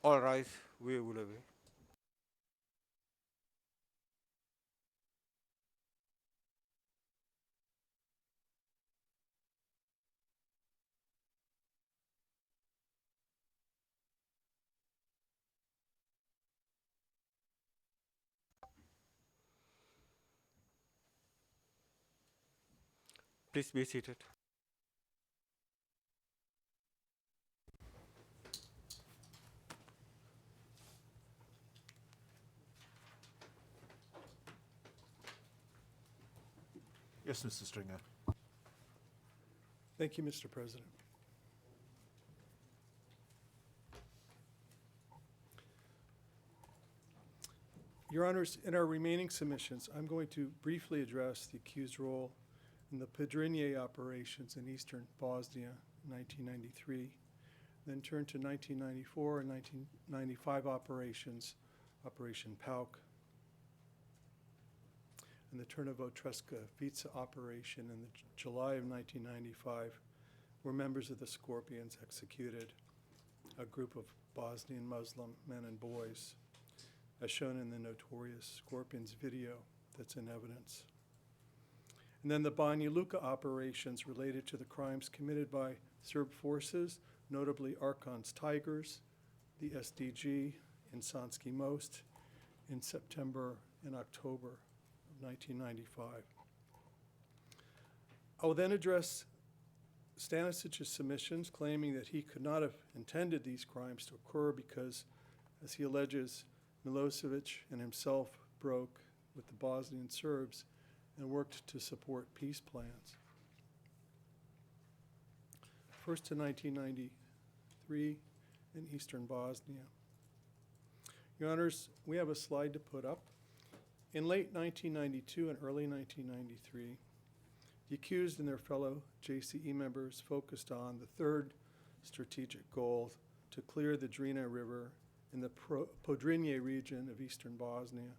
All rise, we will away. Please be seated. Yes, Mr. Stringer. Thank you, Mr. President. Your Honors, in our remaining submissions, I'm going to briefly address the accused role in the Podrinje operations in eastern Bosnia in 1993, then turn to 1994 and 1995 operations, Operation Pauk, and the Trnavo-Treska-Vica operation in the July of 1995, where members of the Scorpions executed a group of Bosnian Muslim men and boys, as shown in the notorious Scorpions video that's in evidence. And then the Banja Luka operations related to the crimes committed by Serb forces, notably Arkon's Tigers, the SDG in Sanski Most in September and October of 1995. I will then address Stanisić's submissions, claiming that he could not have intended these crimes to occur because, as he alleges, Milosevic and himself broke with the Bosnian Serbs and worked to support peace plans. First to 1993 in eastern Bosnia. Your Honors, we have a slide to put up. In late 1992 and early 1993, the accused and their fellow JCE members focused on the third strategic goal, to clear the Drina River in the Podrinje region of eastern Bosnia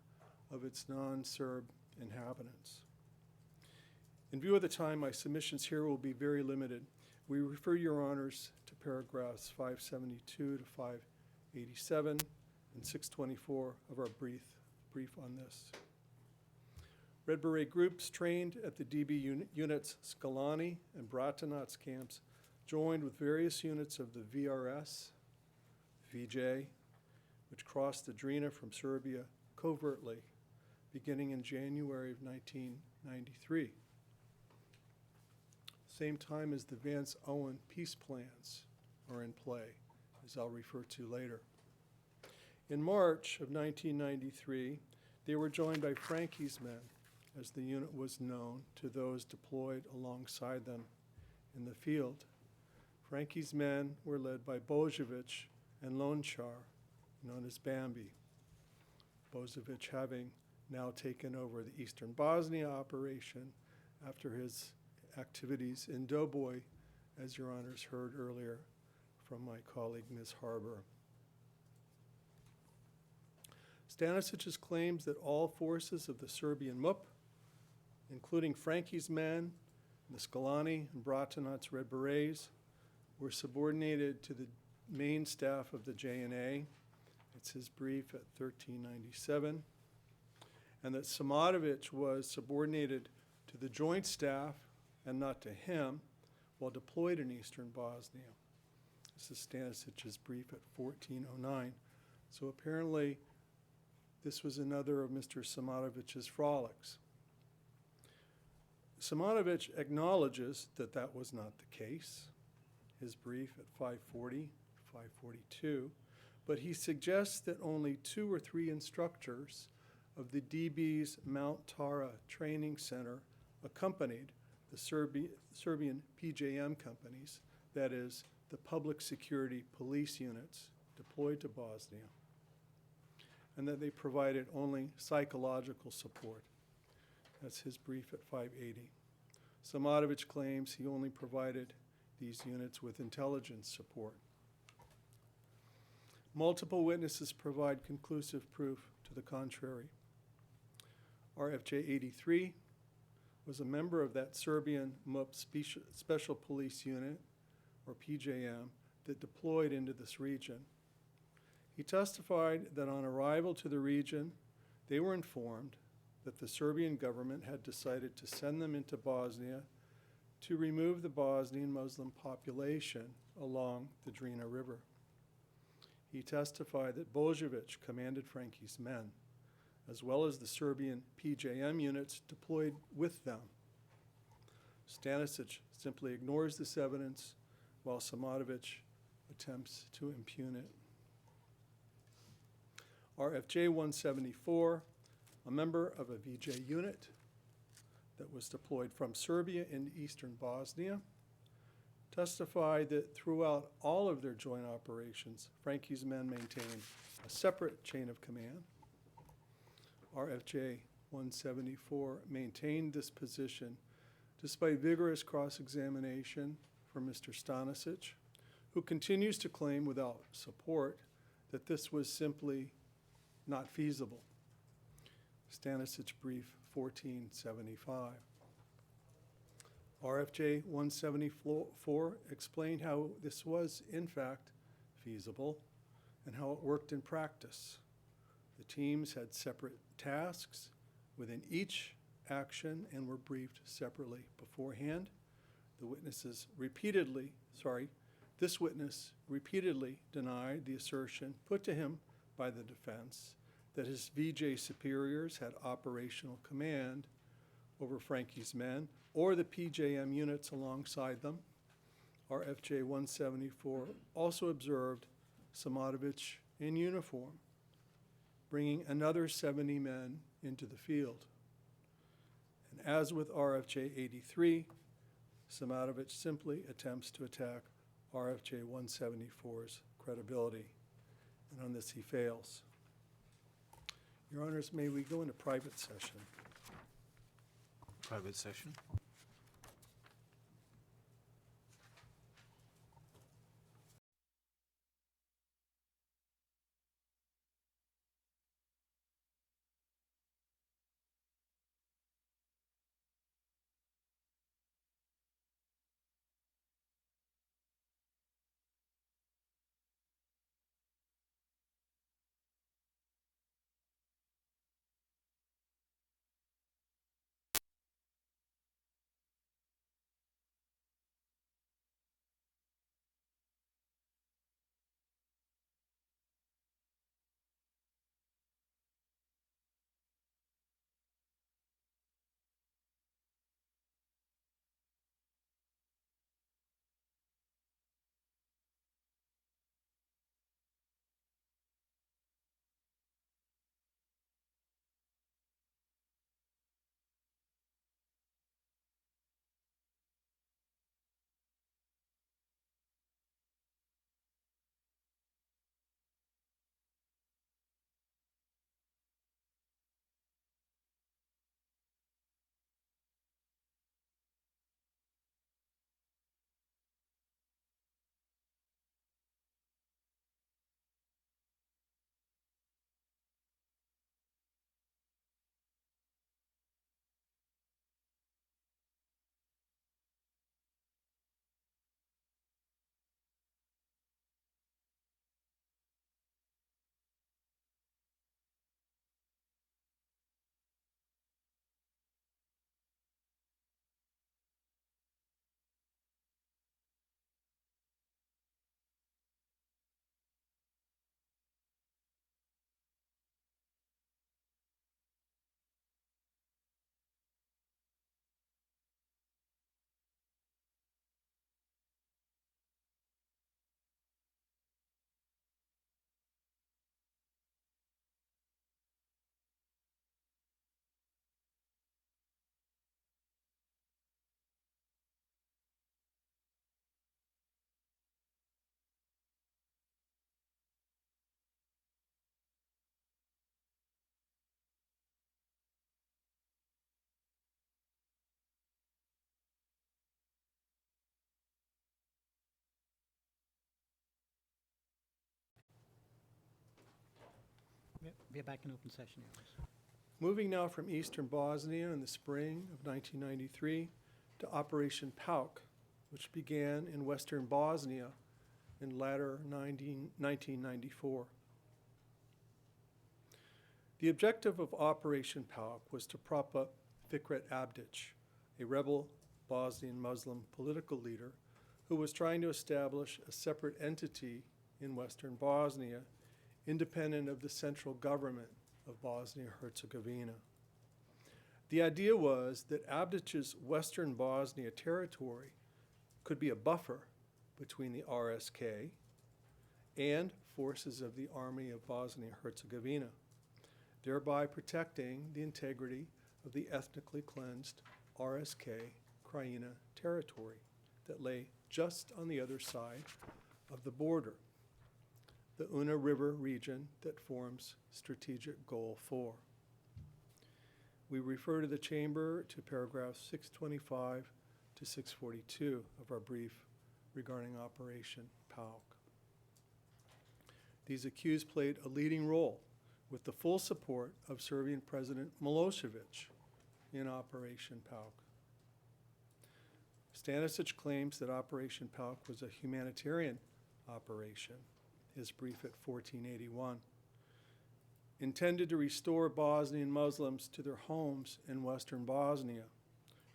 of its non-Serb inhabitants. In view of the time, my submissions here will be very limited. We refer Your Honors to paragraphs 572 to 587 and 624 of our brief on this. Red Beret groups trained at the DB units Skalani and Bratunac camps joined with various units of the VRS, VJ, which crossed the Drina from Serbia covertly, beginning in January of 1993. Same time as the Vance Owen peace plans are in play, as I'll refer to later. In March of 1993, they were joined by Frankie's men, as the unit was known to those deployed alongside them in the field. Frankie's men were led by Božović and Lončar, known as Bambi. Božović having now taken over the Eastern Bosnia operation after his activities in Doboj, as Your Honors heard earlier from my colleague, Ms. Harbour. Stanisić's claims that all forces of the Serbian MUP, including Frankie's men, the Skalani and Bratunac Red Berets, were subordinated to the main staff of the JNA. It's his brief at 1397. And that Simatović was subordinated to the joint staff and not to him while deployed in eastern Bosnia. This is Stanisić's brief at 1409. So apparently this was another of Mr. Simatović's frolics. Simatović acknowledges that that was not the case, his brief at 540, 542, but he suggests that only 2 or 3 instructors of the DB's Mount Tara Training Center accompanied the Serbian PJM companies, that is, the public security police units deployed to Bosnia, and that they provided only psychological support. That's his brief at 580. Simatović claims he only provided these units with intelligence support. Multiple witnesses provide conclusive proof to the contrary. RFJ 83 was a member of that Serbian MUP Special Police Unit, or PJM, that deployed into this region. He testified that on arrival to the region, they were informed that the Serbian government had decided to send them into Bosnia to remove the Bosnian Muslim population along the Drina River. He testified that Božović commanded Frankie's men, as well as the Serbian PJM units deployed with them. Stanišić simply ignores this evidence, while Simatović attempts to impugn it. RFJ 174, a member of a VJ unit that was deployed from Serbia into eastern Bosnia, testified that throughout all of their joint operations, Frankie's men maintained a separate chain of command. RFJ 174 maintained this position despite vigorous cross-examination from Mr. Stanišić, who continues to claim without support that this was simply not feasible. Stanišić Brief 1475. RFJ 174 explained how this was, in fact, feasible and how it worked in practice. The teams had separate tasks within each action and were briefed separately beforehand. This witness repeatedly denied the assertion put to him by the defense that his VJ superiors had operational command over Frankie's men or the PJM units alongside them. RFJ 174 also observed Simatović in uniform, bringing another 70 men into the field. And as with RFJ 83, Simatović simply attempts to attack RFJ 174's credibility, and on this he fails. Your Honors, may we go into private session? Private session. We're back in open session, Your Honors. Moving now from eastern Bosnia in the spring of 1993 to Operation PAUK, which began in western Bosnia in latter 1994. The objective of Operation PALC was to prop up Fikret Abdić, a rebel Bosnian Muslim political leader who was trying to establish a separate entity in Western Bosnia, independent of the central government of Bosnia-Herzegovina. The idea was that Abdić's Western Bosnia territory could be a buffer between the RSK and forces of the Army of Bosnia-Herzegovina, thereby protecting the integrity of the ethnically cleansed RSK Krajina territory that lay just on the other side of the border, the Una River region that forms Strategic Goal 4. We refer to the Chamber to paragraphs 625 to 642 of our brief regarding Operation PALC. These accused played a leading role with the full support of Serbian President Milosevic in Operation PALC. Stanišić claims that Operation PALC was a humanitarian operation, his brief at 1481, intended to restore Bosnian Muslims to their homes in Western Bosnia,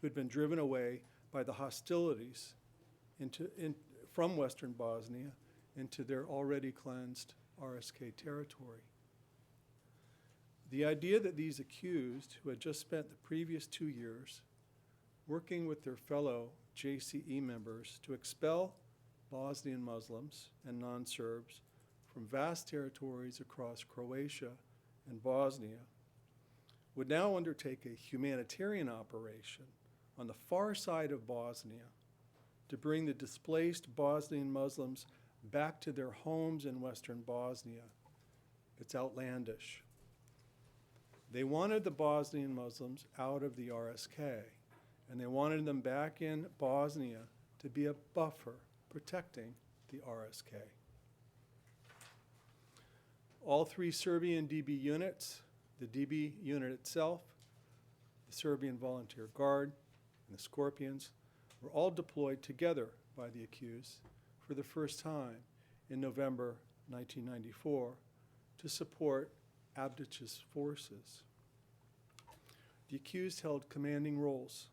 who had been driven away by the hostilities from Western Bosnia into their already cleansed RSK territory. The idea that these accused, who had just spent the previous 2 years working with their fellow JCE members to expel Bosnian Muslims and non-Serbs from vast territories across Croatia and Bosnia, would now undertake a humanitarian operation on the far side of Bosnia to bring the displaced Bosnian Muslims back to their homes in Western Bosnia. It's outlandish. They wanted the Bosnian Muslims out of the RSK, and they wanted them back in Bosnia to be a buffer protecting the RSK. All 3 Serbian DB units, the DB unit itself, the Serbian Volunteer Guard, and the Scorpions, were all deployed together by the accused for the first time in November 1994 to support Abdić's forces. The accused held commanding roles.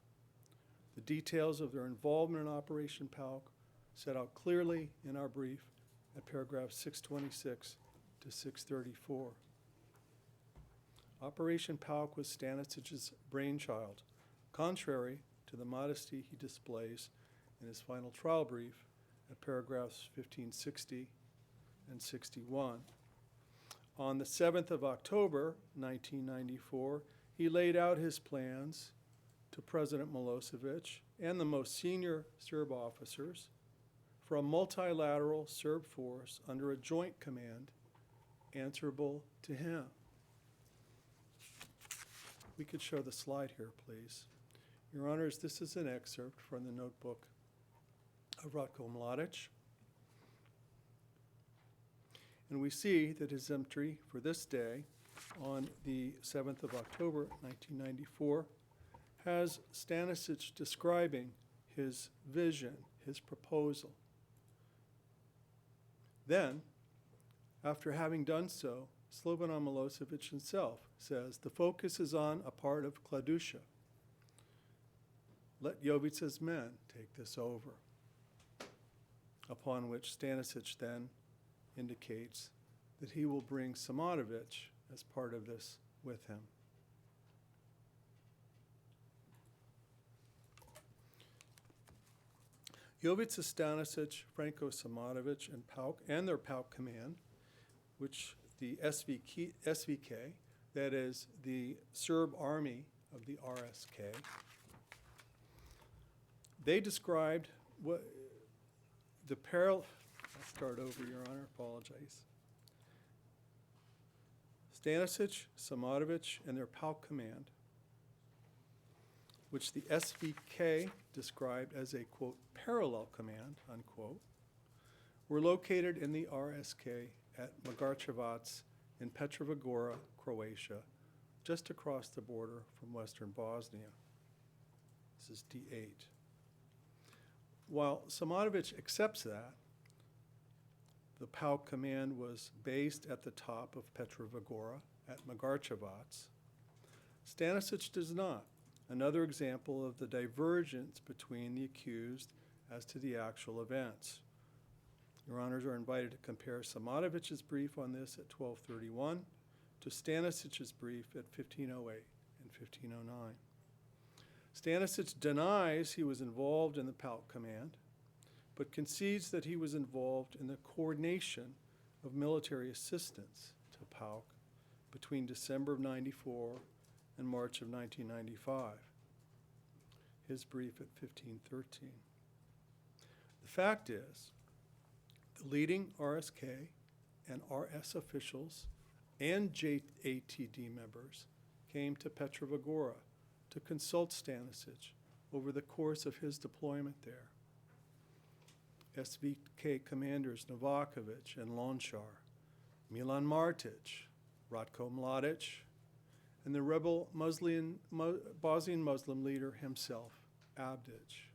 The details of their involvement in Operation PALC set out clearly in our brief at paragraphs 626 to 634. Operation PALC was Stanisić's brainchild, contrary to the modesty he displays in his final trial brief at paragraphs 1560 and 61. On the 7th of October, 1994, he laid out his plans to President Milosevic and the most senior Serb officers for a multilateral Serb force under a joint command answerable to him. We could show the slide here, please. Your Honors, this is an excerpt from the notebook of Ratko Mladić. And we see that his entry for this day, on the 7th of October, 1994, has Stanišić describing his vision, his proposal. Then, after having done so, Slobodan Milosevic himself says, the focus is on a part of Kladuša. Let Jovica's men take this over. Upon which Stanišić then indicates that he will bring Simatović as part of this with him. Jovica, Stanišić, Franko Simatović, and PALC, and their PALC command, which the SVK, that is the Serb army of the RSK, they described what the parallel. I'll start over, Your Honor, apologize. Stanišić, Simatović, and their PALC command, which the SVK described as a, quote, parallel command, unquote, were located in the RSK at Magarčevac in Petrova, Croatia, just across the border from Western Bosnia. This is D8. While Simatović accepts that, The PAOK command was based at the top of Petrovagora at Magarchevac. Stanišić does not. Another example of the divergence between the accused as to the actual events. Your honors are invited to compare Simotovic's brief on this at 1231 to Stanisić's brief at 1508 and 1509. Stanišić denies he was involved in the PAOK command, but concedes that he was involved in the coordination of military assistance to PAOK between December of 94 and March of 1995. His brief at 1513. The fact is, the leading RSK and RS officials and JATD members came to Petrovagora to consult Stanišić over the course of his deployment there. SVK commanders Novakovic and Lonchar, Milan Martic, Ratko Mladic, and the rebel Bosnian Muslim leader himself, Abdic.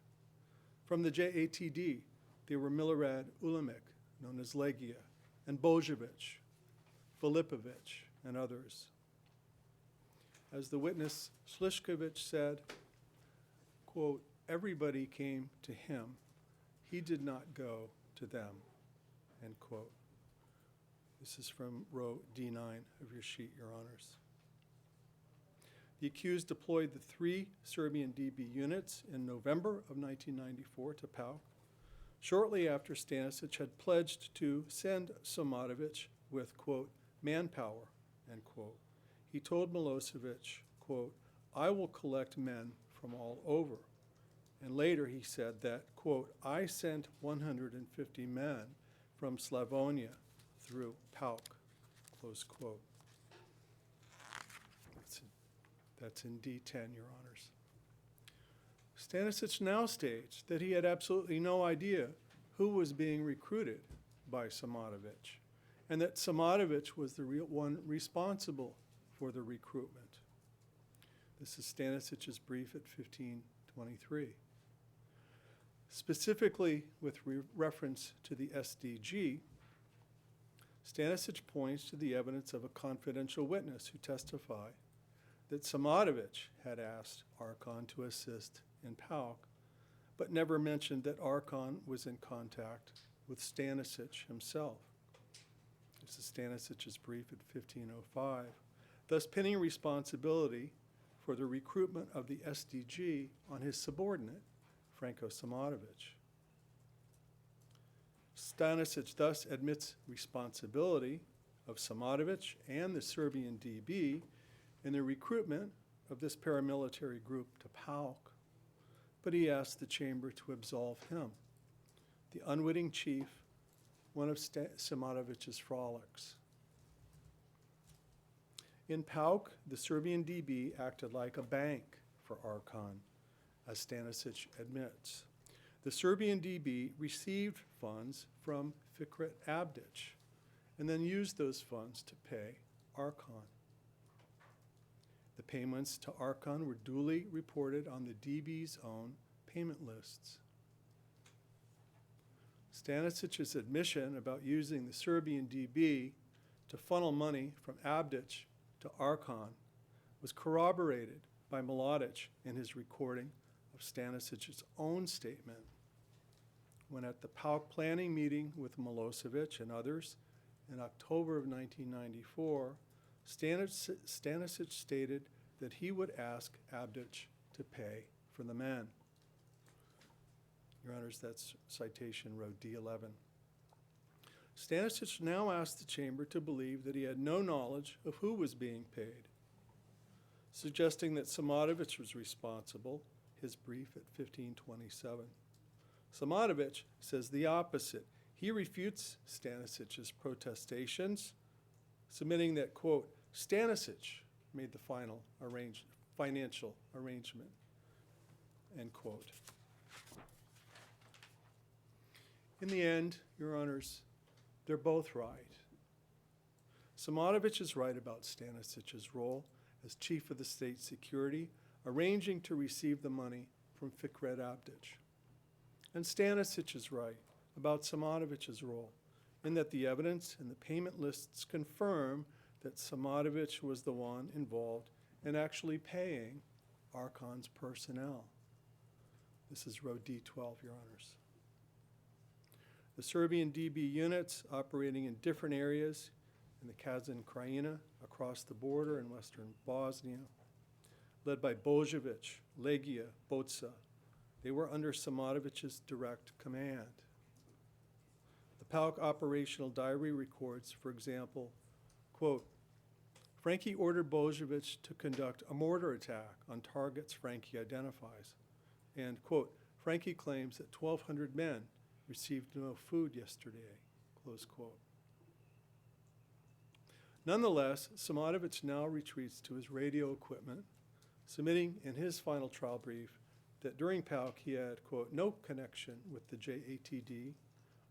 From the JATD, they were Milorad Ulimic, known as Legia, and Božović, Filipovic, and others. As the witness Slišković said, quote, everybody came to him. He did not go to them, end quote. This is from row D9 of your sheet, Your Honors. The accused deployed the 3 Serbian DB units in November of 1994 to PAOK, shortly after Stanišić had pledged to send Simatović with, quote, manpower, end quote. He told Milosevic, quote, I will collect men from all over. And later he said that, quote, I sent 150 men from Slavonia through PAOK, close quote. That's in D10, Your Honors. Stanišić now states that he had absolutely no idea who was being recruited by Simatović, and that Simatović was the real one responsible for the recruitment. This is Stanisić's brief at 1523. Specifically with reference to the SDG, Stanišić points to the evidence of a confidential witness who testified that Simatović had asked Archon to assist in PAOK, but never mentioned that Archon was in contact with Stanišić himself. This is Stanisić's brief at 1505, thus pinning responsibility for the recruitment of the SDG on his subordinate, Franko Simatović. Stanišić thus admits responsibility of Simatović and the Serbian DB in the recruitment of this paramilitary group to PAOK, but he asked the chamber to absolve him, the unwitting chief, one of Simatovic's frolics. In PAOK, the Serbian DB acted like a bank for Archon, as Stanišić admits. The Serbian DB received funds from Fikret Abdic and then used those funds to pay Archon. The payments to Archon were duly reported on the DB's own payment lists. Stanisić's admission about using the Serbian DB to funnel money from Abdic to Archon was corroborated by Mladic in his recording of Stanisić's own statement when at the PAOK planning meeting with Milosevic and others in October of 1994, Stanišić stated that he would ask Abdic to pay for the men. Your Honors, that's citation row D11. Stanišić now asked the chamber to believe that he had no knowledge of who was being paid, suggesting that Simatović was responsible, his brief at 1527. Simatović says the opposite. He refutes Stanisić's protestations, submitting that, quote, Stanišić made the final financial arrangement, end quote. In the end, Your Honors, they're both right. Simatović is right about Stanisić's role as chief of the state security, arranging to receive the money from Fikret Abdic. And Stanisić is right about Simatovic's role in that the evidence and the payment lists confirm that Simatović was the one involved in actually paying Archon's personnel. This is row D12, Your Honors. The Serbian DB units operating in different areas in the Kazan Krajina across the border in western Bosnia, led by Božović, Legija, Boca, they were under Simatovic's direct command. The PAOK operational diary records, for example, quote, Frankie ordered Božović to conduct a mortar attack on targets Frankie identifies. And, quote, Frankie claims that 1,200 men received no food yesterday, close quote. Nonetheless, Simatović now retreats to his radio equipment, submitting in his final trial brief that during PAOK he had, quote, no connection with the JATD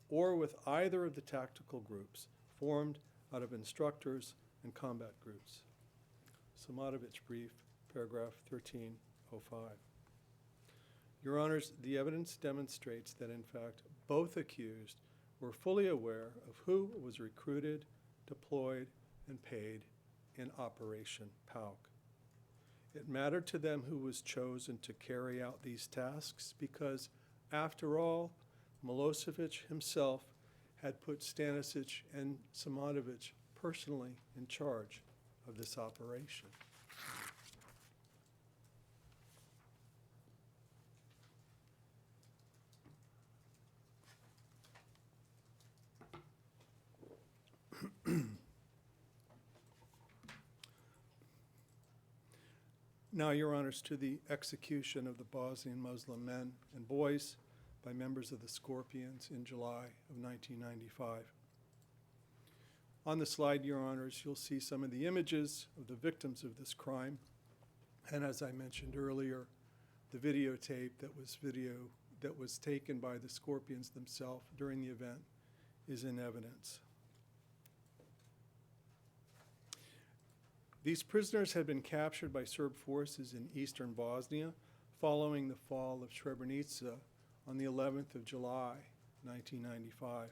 or with either of the tactical groups formed out of instructors and combat groups. Simatović brief, paragraph 1305. Your Honors, the evidence demonstrates that, in fact, both accused were fully aware of who was recruited, deployed, and paid in Operation PAOK. It mattered to them who was chosen to carry out these tasks because, after all, Milosevic himself had put Stanišić and Simatović personally in charge of this operation. Now, Your Honors, to the execution of the Bosnian Muslim men and boys by members of the Scorpions in July of 1995. On the slide, Your Honors, you'll see some of the images of the victims of this crime, and as I mentioned earlier, the videotape that was taken by the Scorpions themselves during the event is in evidence. These prisoners had been captured by Serb forces in eastern Bosnia following the fall of Srebrenica on the 11th of July, 1995.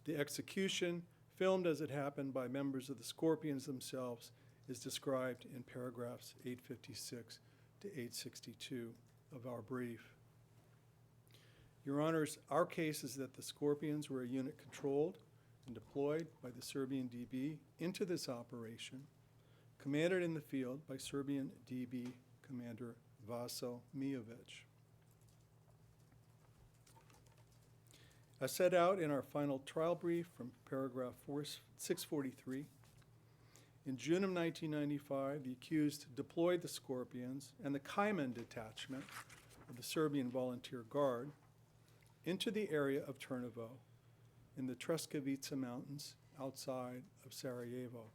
The execution, filmed as it happened by members of the Scorpions themselves, is described in paragraphs 856 to 862 of our brief. Your Honors, our case is that the Scorpions were a unit controlled and deployed by the Serbian DB into this operation, commanded in the field by Serbian DB Commander Vaso Mijović. As set out in our final trial brief from paragraph 643, in June of 1995, the accused deployed the Scorpions and the Kajman detachment of the Serbian Volunteer Guard into the area of Trnovo in the Treskavica Mountains outside of Sarajevo.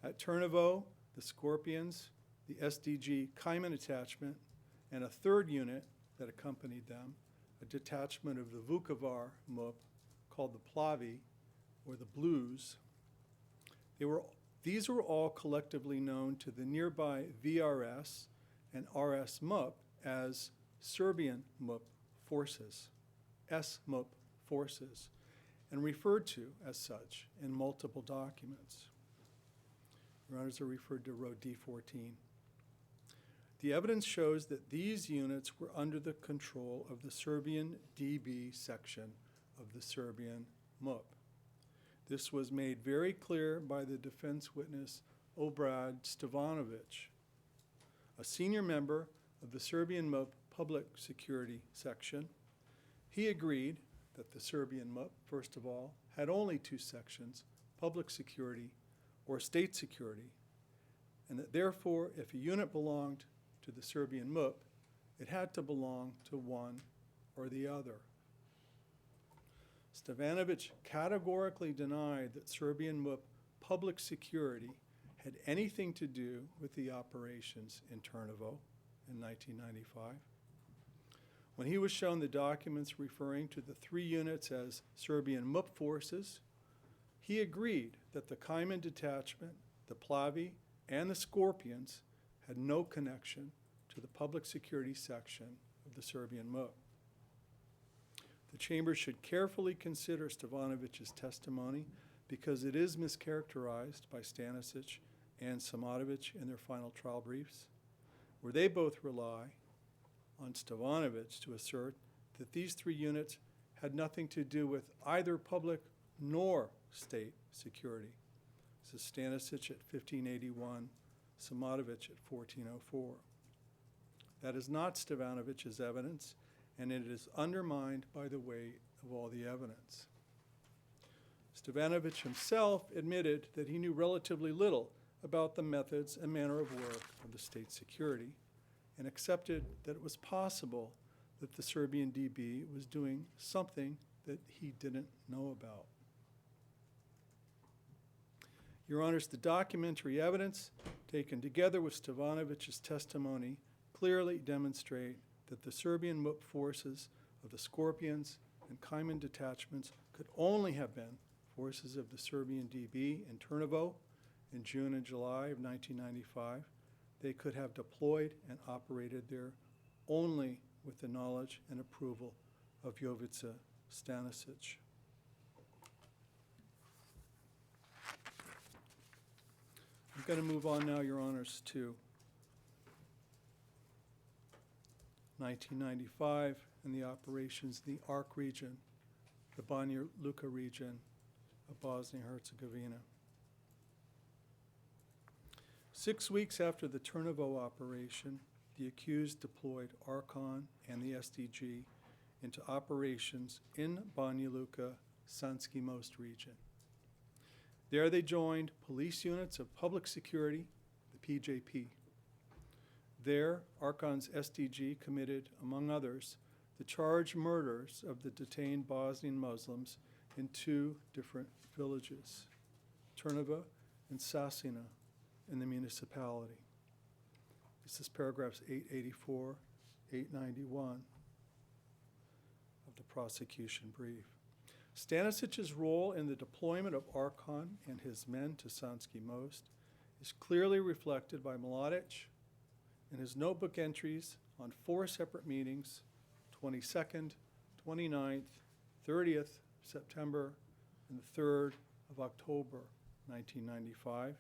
At Trnovo, the Scorpions, the SDG Kajman attachment, and a third unit that accompanied them, a detachment of the Vukovar MUP called the Plavi, or the Blues, these were all collectively known to the nearby VRS and RS MUP as Serbian MUP forces, SMUP forces, and referred to as such in multiple documents. Your Honors, are referred to row D14. The evidence shows that these units were under the control of the Serbian DB section of the Serbian MUP. This was made very clear by the defense witness Obrad Stevanović, a senior member of the Serbian MUP public security section. He agreed that the Serbian MUP, first of all, had only two sections, public security or state security, and that therefore, if a unit belonged to the Serbian MUP, it had to belong to one or the other. Stevanović categorically denied that Serbian MUP public security had anything to do with the operations in Trnovo in 1995. When he was shown the documents referring to the three units as Serbian MUP forces, he agreed that the Kajman detachment, the Plavi, and the Scorpions had no connection to the public security section of the Serbian MUP. The chamber should carefully consider Stanišić's testimony because it is mischaracterized by Stanišić and Simatović in their final trial briefs, where they both rely on Stanišić to assert that these three units had nothing to do with either public nor state security. This is Stanišić at 1581, Simatović at 1404. That is not Stanišić's evidence, and it is undermined by the weight of all the evidence. Stanišić himself admitted that he knew relatively little about the methods and manner of work of the state security, and accepted that it was possible that the Serbian DB was doing something that he didn't know about. Your Honors, the documentary evidence taken together with Stanišić's testimony clearly demonstrate that the Serbian MUP forces of the Scorpions and Kajman detachments could only have been forces of the Serbian DB in Trnovo in June and July of 1995. They could have deployed and operated there only with the knowledge and approval of Jovica Stanišić. I'm going to move on now, Your Honors, to 1995 and the operations in the ARC region, the Banja Luka region of Bosnia-Herzegovina. 6 weeks after the Trnovo operation, the accused deployed ARCON and the SDG into operations in Banja Luka, Sanski Most region. There they joined police units of public security, the PJP. There, ARCON's SDG committed, among others, the charged murders of the detained Bosnian Muslims in two different villages, Trnava and Sasina, in the municipality. This is paragraphs 884, 891 of the prosecution brief. Stanisić's role in the deployment of ARCON and his men to Sanski Most is clearly reflected by Mladić in his notebook entries on 4 separate meetings, 22nd, 29th, 30th September, and the 3rd of October 1995.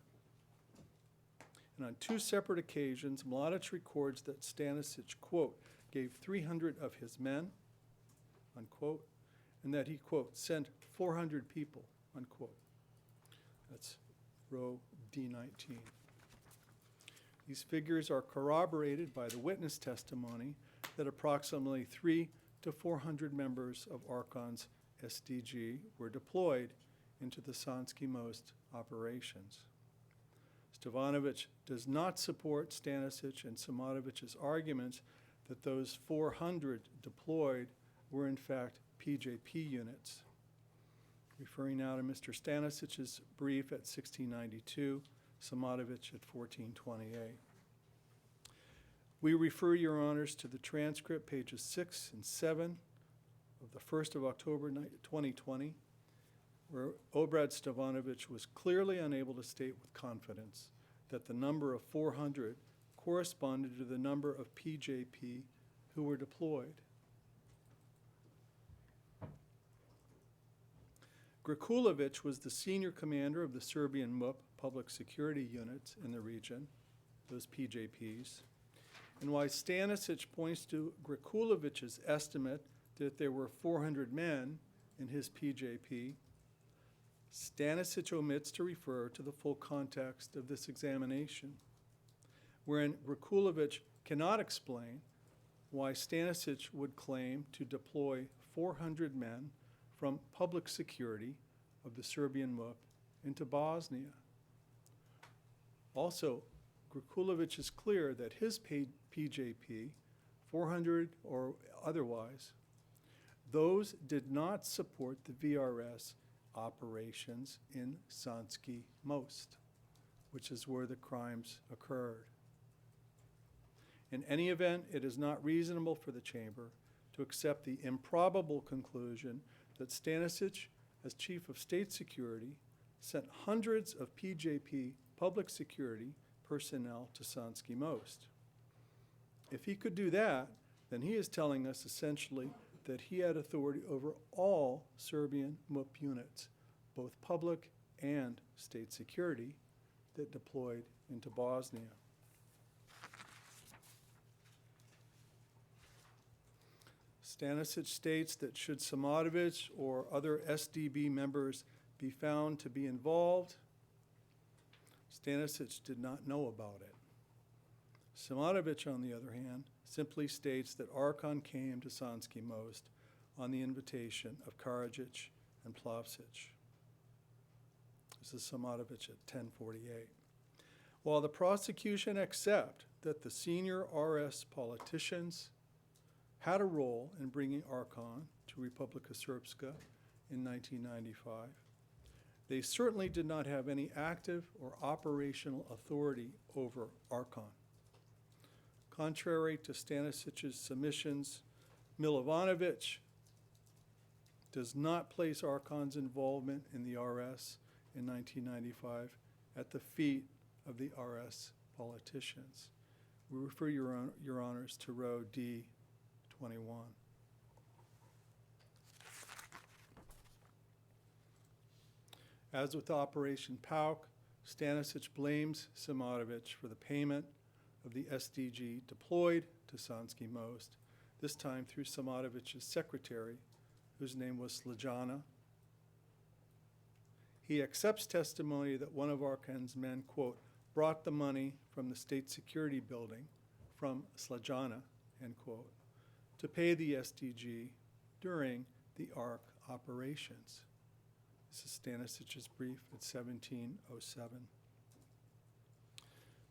And on 2 separate occasions, Mladić records that Stanišić, quote, gave 300 of his men, unquote, and that he, quote, sent 400 people, unquote. That's row D19. These figures are corroborated by the witness testimony that approximately 300 to 400 members of ARCON's SDG were deployed into the Sanski Most operations. Stanišić does not support Stanišić and Simatović's arguments that those 400 deployed were in fact PJP units. Referring now to Mr. Stanisić's brief at 1692, Simatović at 1428. We refer, Your Honors, to the transcript, pages 6 and 7 of the 1st of October 2020, where Obrad Stanišić was clearly unable to state with confidence that the number of 400 corresponded to the number of PJP who were deployed. Grikulović was the senior commander of the Serbian MUP public security units in the region, those PJPs. And while Stanišić points to Grikulović's estimate that there were 400 men in his PJP, Stanišić omits to refer to the full context of this examination, wherein Grikulović cannot explain why Stanišić would claim to deploy 400 men from public security of the Serbian MUP into Bosnia. Also, Grikulović is clear that his PJP, 400 or otherwise, those did not support the VRS operations in Sanski Most, which is where the crimes occurred. In any event, it is not reasonable for the Chamber to accept the improbable conclusion that Stanišić, as Chief of State Security, sent hundreds of PJP public security personnel to Sanski Most. If he could do that, then he is telling us essentially that he had authority over all Serbian MUP units, both public and state security, that deployed into Bosnia. Stanišić states that should Simatović or other SDB members be found to be involved, Stanišić did not know about it. Simatović, on the other hand, simply states that Archon came to Sanski Most on the invitation of Karadzic and Plavšić. This is Simatović at 1048. While the prosecution accept that the senior RS politicians had a role in bringing Archon to Republika Srpska in 1995, they certainly did not have any active or operational authority over Archon. Contrary to Stanisić's submissions, Milosevic does not place Archon's involvement in the RS in 1995 at the feet of the RS politicians. We refer your honors to row D21. As with Operation PAUK, Stanišić blames Simatović for the payment of the SDG deployed to Sanski Most, this time through Simatovic's secretary, whose name was Slajana. He accepts testimony that one of Archon's men, quote, brought the money from the state security building from Slajana, end quote, to pay the SDG during the ARC operations. This is Stanisić's brief at 1707.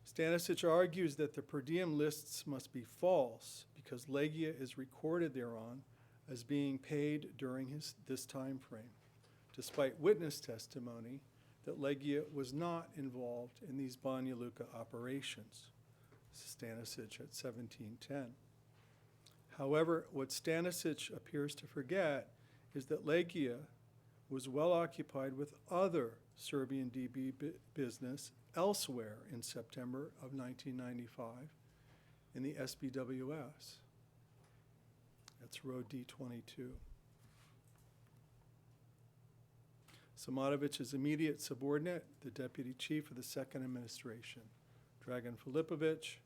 Stanišić argues that the per diem lists must be false because Legia is recorded thereon as being paid during this time frame, despite witness testimony that Legia was not involved in these Banja Luka operations. This is Stanišić at 1710. However, what Stanišić appears to forget is that Legia was well occupied with other Serbian DB business elsewhere in September of 1995 in the SBWS. That's row D22. Simatovic's immediate subordinate, the deputy chief of the second administration, Dragan Filipović,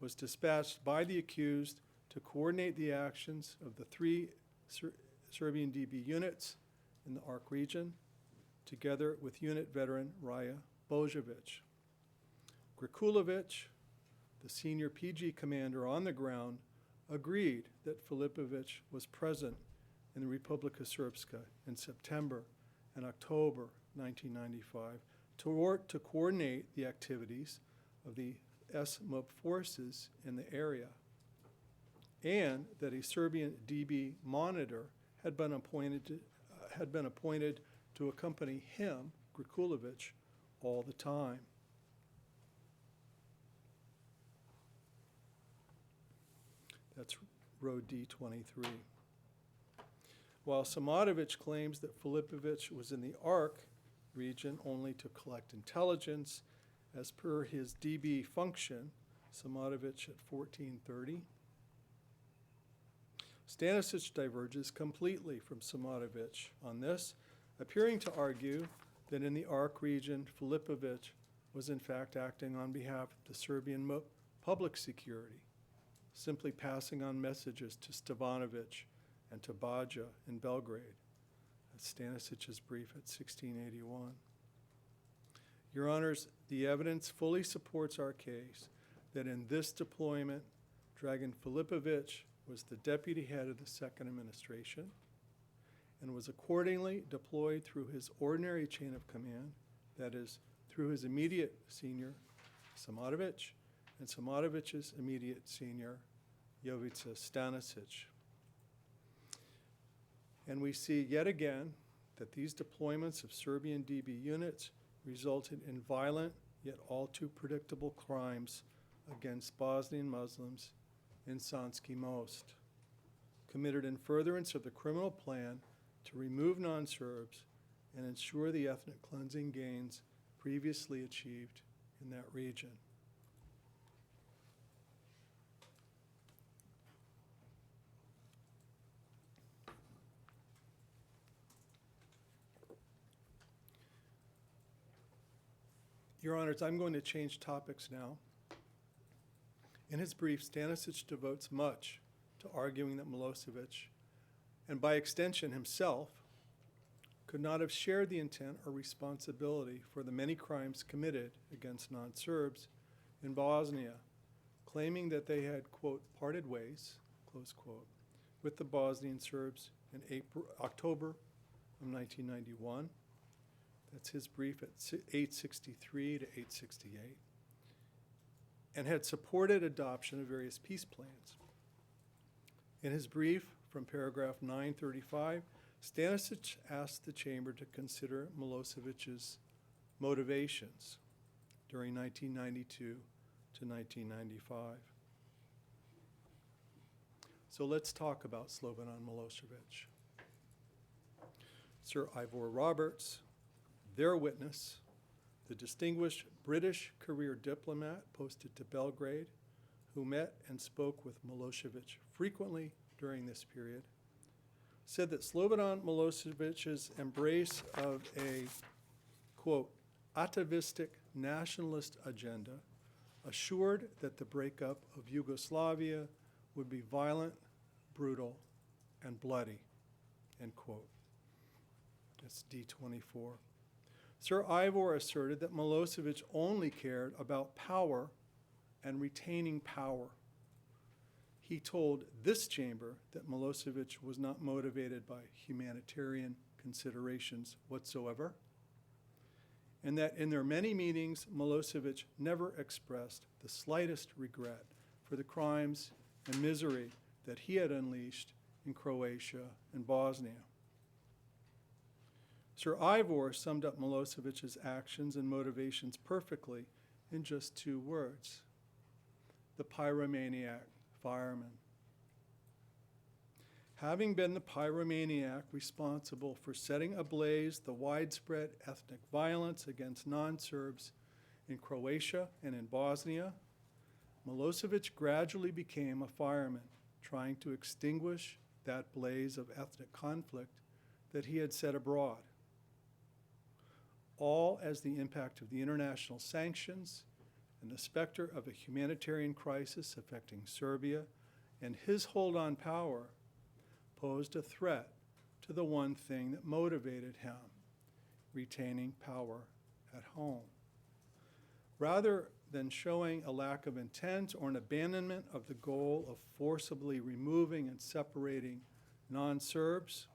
was dispatched by the accused to coordinate the actions of the three Serbian DB units in the ARC region, together with unit veteran Raja Božović. Grikulović, the senior PG commander on the ground, agreed that Filipović was present in the Republika Srpska in September and October 1995 to coordinate the activities of the SMUP forces in the area, and that a Serbian DB monitor had been appointed to accompany him, Grikulović, all the time. That's row D23. While Simatović claims that Filipović was in the ARC region only to collect intelligence, as per his DB function, Simatović at 1430, Stanišić diverges completely from Simatović on this, appearing to argue that in the ARC region, Filipović was in fact acting on behalf of the Serbian public security, simply passing on messages to Stevanović and to Baja in Belgrade. That's Stanisić's brief at 1681. Your Honors, the evidence fully supports our case that in this deployment, Dragan Filipović was the deputy head of the second administration and was accordingly deployed through his ordinary chain of command, that is, through his immediate senior, Simatović, and Simatovic's immediate senior, Jovica Stanišić. And we see yet again that these deployments of Serbian DB units resulted in violent yet all too predictable crimes against Bosnian Muslims in Sanski Most, committed in furtherance of the criminal plan to remove non-Serbs and ensure the ethnic cleansing gains previously achieved in that region. Your Honors, I'm going to change topics now. In his brief, Stanišić devotes much to arguing that Milosevic, and by extension himself, could not have shared the intent or responsibility for the many crimes committed against non-Serbs in Bosnia, claiming that they had, quote, parted ways, close quote, with the Bosnian Serbs in October of 1991. That's his brief at 863 to 868, and had supported adoption of various peace plans. In his brief from paragraph 935, Stanišić asked the chamber to consider Milosevic's motivations during 1992 to 1995. So let's talk about Slobodan Milosevic. Sir Ivor Roberts, their witness, the distinguished British career diplomat posted to Belgrade, who met and spoke with Milosevic frequently during this period, said that Slobodan Milosevic's embrace of a, quote, atavistic nationalist agenda assured that the breakup of Yugoslavia would be violent, brutal, and bloody, end quote. That's D24. Sir Ivor asserted that Milosevic only cared about power and retaining power. He told this chamber that Milosevic was not motivated by humanitarian considerations whatsoever, and that in their many meetings, Milosevic never expressed the slightest regret for the crimes and misery that he had unleashed in Croatia and Bosnia. Sir Ivor summed up Milosevic's actions and motivations perfectly in just 2 words: the pyromaniac fireman. Having been the pyromaniac responsible for setting ablaze the widespread ethnic violence against non-Serbs in Croatia and in Bosnia, Milosevic gradually became a fireman, trying to extinguish that blaze of ethnic conflict that he had set abroad, all as the impact of the international sanctions and the specter of a humanitarian crisis affecting Serbia and his hold on power posed a threat to the one thing that motivated him, retaining power at home. Rather than showing a lack of intent or an abandonment of the goal of forcibly removing and separating non-Serbs,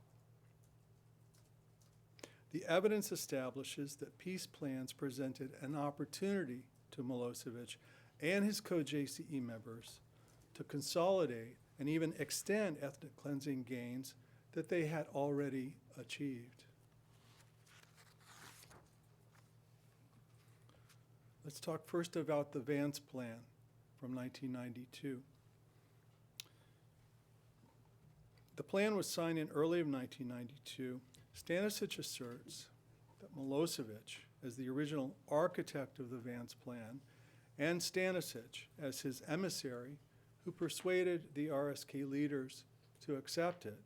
the evidence establishes that peace plans presented an opportunity to Milosevic and his co-JCE members to consolidate and even extend ethnic cleansing gains that they had already achieved. Let's talk first about the Vance Plan from 1992. The plan was signed in early of 1992. Stanišić asserts that Milosevic, as the original architect of the Vance Plan, and Stanišić, as his emissary, who persuaded the RSK leaders to accept it,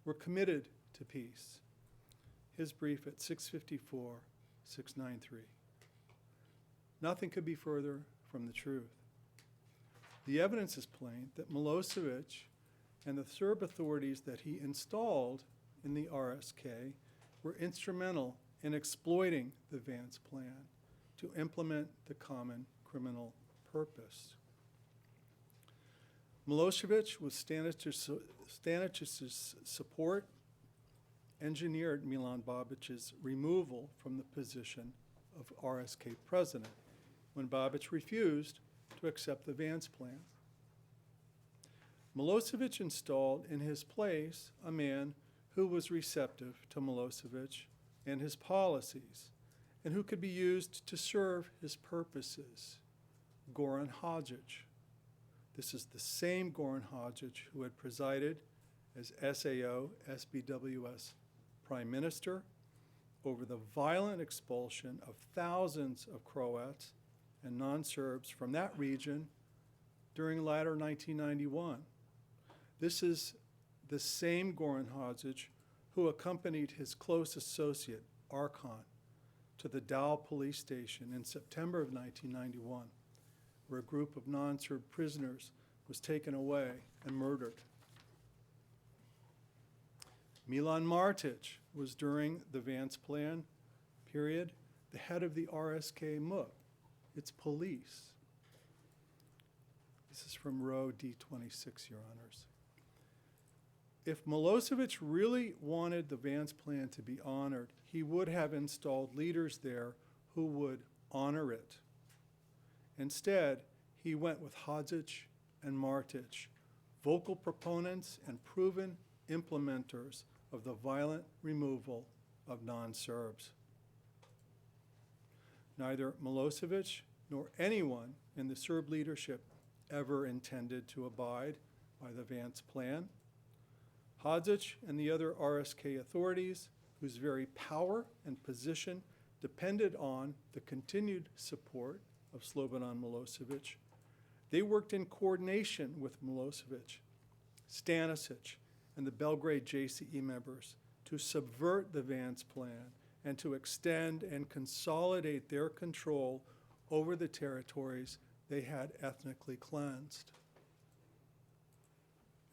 were committed to peace. His brief at 654, 693. Nothing could be further from the truth. The evidence is plain that Milosevic and the Serb authorities that he installed in the RSK were instrumental in exploiting the Vance Plan to implement the common criminal purpose. Milosevic, with Stanišić's support, engineered Milan Babic's removal from the position of RSK president when Babic refused to accept the Vance Plan. Milosevic installed in his place a man who was receptive to Milosevic and his policies, and who could be used to serve his purposes, Goran Hadžić. This is the same Goran Hadžić who had presided as SAO SBWS Prime Minister over the violent expulsion of thousands of Croats and non-Serbs from that region during latter 1991. This is the same Goran Hadžić who accompanied his close associate, Arkan, to the Dal police station in September of 1991, where a group of non-Serb prisoners was taken away and murdered. Milan Martic was, during the Vance Plan period, the head of the RSK MUK, its police. This is from row D26, Your Honors. If Milosevic really wanted the Vance Plan to be honored, he would have installed leaders there who would honor it. Instead, he went with Hadzic and Martic, vocal proponents and proven implementers of the violent removal of non-Serbs. Neither Milosevic nor anyone in the Serb leadership ever intended to abide by the Vance Plan. Hadzic and the other RSK authorities, whose very power and position depended on the continued support of Slobodan Milosevic, they worked in coordination with Milosevic, Stanišić, and the Belgrade JCE members to subvert the Vance Plan and to extend and consolidate their control over the territories they had ethnically cleansed.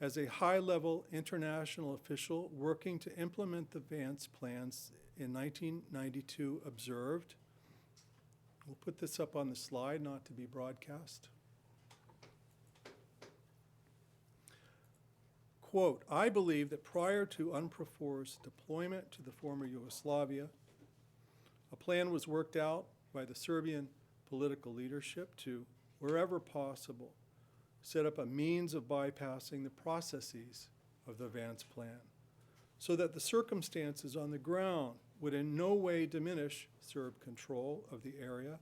As a high-level international official working to implement the Vance plans in 1992 observed, we'll put this up on the slide, not to be broadcast. Quote, I believe that prior to UNPROFOR's deployment to the former Yugoslavia, a plan was worked out by the Serbian political leadership to, wherever possible, set up a means of bypassing the processes of the Vance Plan so that the circumstances on the ground would in no way diminish Serb control of the area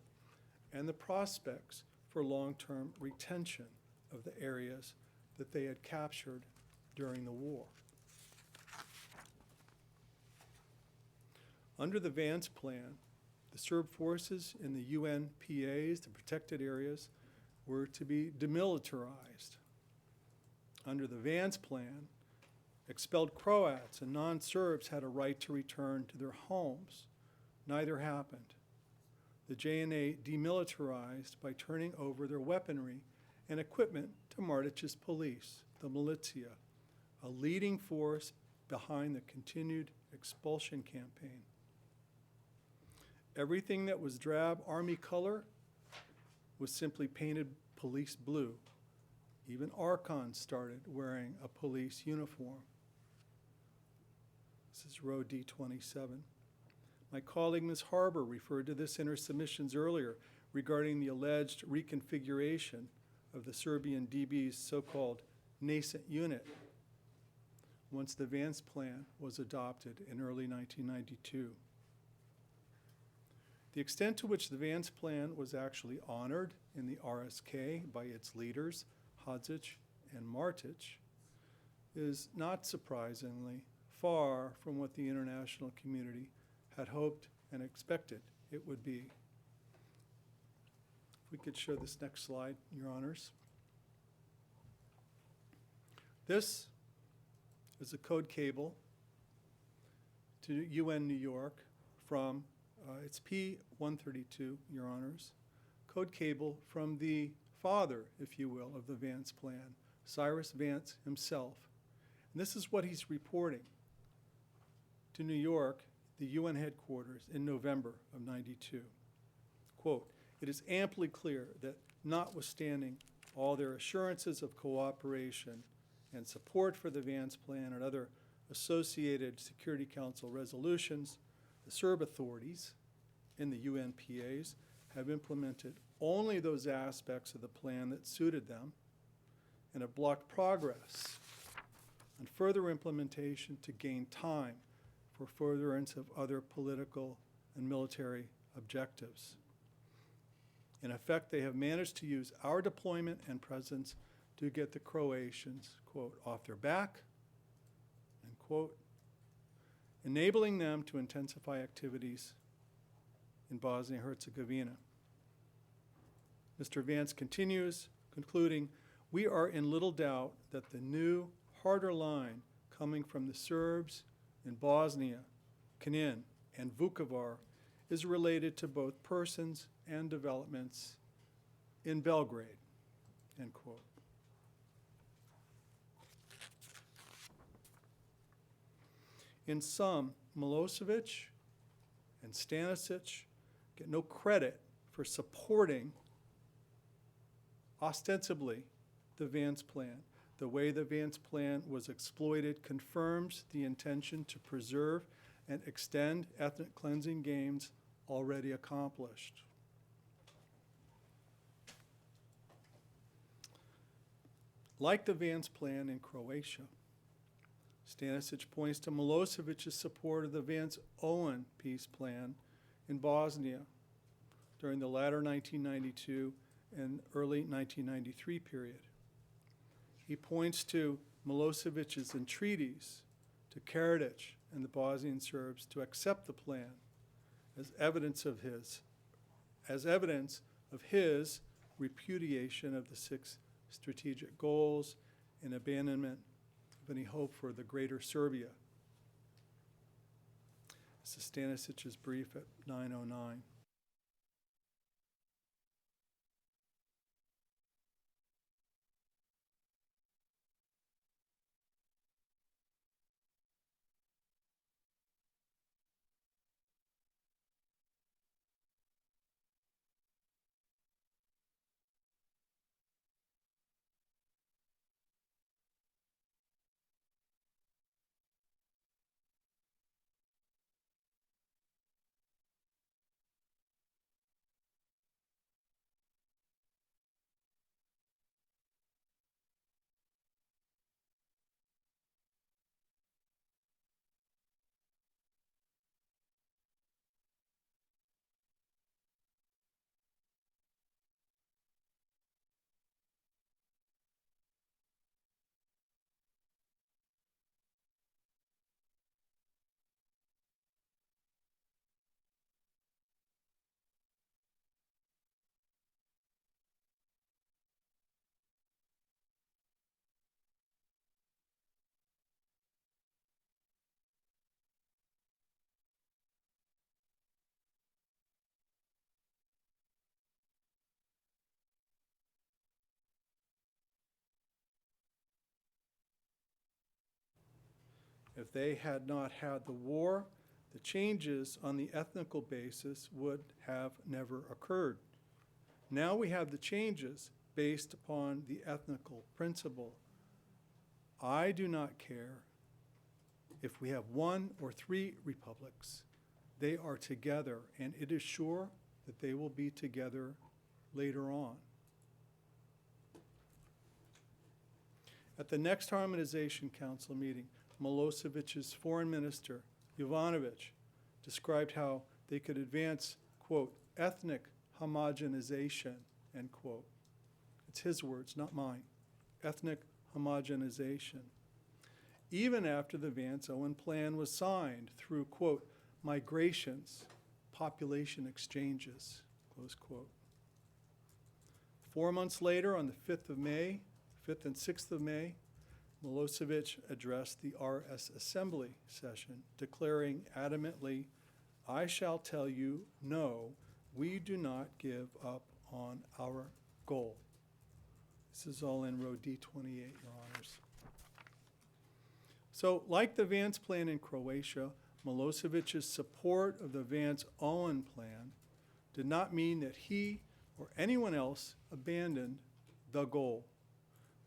and the prospects for long-term retention of the areas that they had captured during the war. Under the Vance Plan, the Serb forces in the UNPAs, the protected areas, were to be demilitarized. Under the Vance Plan, expelled Croats and non-Serbs had a right to return to their homes. Neither happened. The JNA demilitarized by turning over their weaponry and equipment to Martic's police, the militia, a leading force behind the continued expulsion campaign. Everything that was drab army color was simply painted police blue. Even archons started wearing a police uniform. This is row D27. My colleague Ms. Harbour referred to this in her submissions earlier regarding the alleged reconfiguration of the Serbian DB's so-called nascent unit once the Vance Plan was adopted in early 1992. The extent to which the Vance Plan was actually honored in the RSK by its leaders, Hadzic and Martic, is not surprisingly far from what the international community had hoped and expected it would be. If we could show this next slide, Your Honors. This is a code cable to UN New York from, it's P-132, Your Honors, code cable from the father, if you will, of the Vance Plan, Cyrus Vance himself. And this is what he's reporting to New York, the UN headquarters, in November of '92. Quote, it is amply clear that notwithstanding all their assurances of cooperation and support for the Vance Plan and other associated Security Council resolutions, the Serb authorities in the UNPAs have implemented only those aspects of the plan that suited them and have blocked progress on further implementation to gain time for furtherance of other political and military objectives. In effect, they have managed to use our deployment and presence to get the Croatians, quote, off their back, end quote, enabling them to intensify activities in Bosnia-Herzegovina. Mr. Vance continues, concluding, we are in little doubt that the new, harder line coming from the Serbs in Bosnia, Knin, and Vukovar is related to both persons and developments in Belgrade, end quote. In sum, Milosevic and Stanišić get no credit for supporting, ostensibly, the Vance Plan. The way the Vance Plan was exploited confirms the intention to preserve and extend ethnic cleansing gains already accomplished. Like the Vance Plan in Croatia, Stanišić points to Milosevic's support of the Vance-Owen peace plan in Bosnia during the latter 1992 and early 1993 period. He points to Milosevic's entreaties to Karadzic and the Bosnian Serbs to accept the plan as evidence of his repudiation of the 6 strategic goals and abandonment of any hope for the greater Serbia. This is Stanisić's brief at 909. If they had not had the war, the changes on the ethnical basis would have never occurred. Now we have the changes based upon the ethnical principle. I do not care if we have 1 or 3 republics. They are together, and it is sure that they will be together later on. At the next Harmonization Council meeting, Milosevic's foreign minister, Jovanović, described how they could advance, quote, ethnic homogenization, end quote. It's his words, not mine. Ethnic homogenization. Even after the Vance-Owen plan was signed through, quote, migrations, population exchanges, close quote. 4 months later, on the 5th of May, 5th and 6th of May, Milosevic addressed the RS Assembly session, declaring adamantly, I shall tell you, no, we do not give up on our goal. This is all in row D28, Your Honors. So, like the Vance Plan in Croatia, Milosevic's support of the Vance-Owen plan did not mean that he or anyone else abandoned the goal,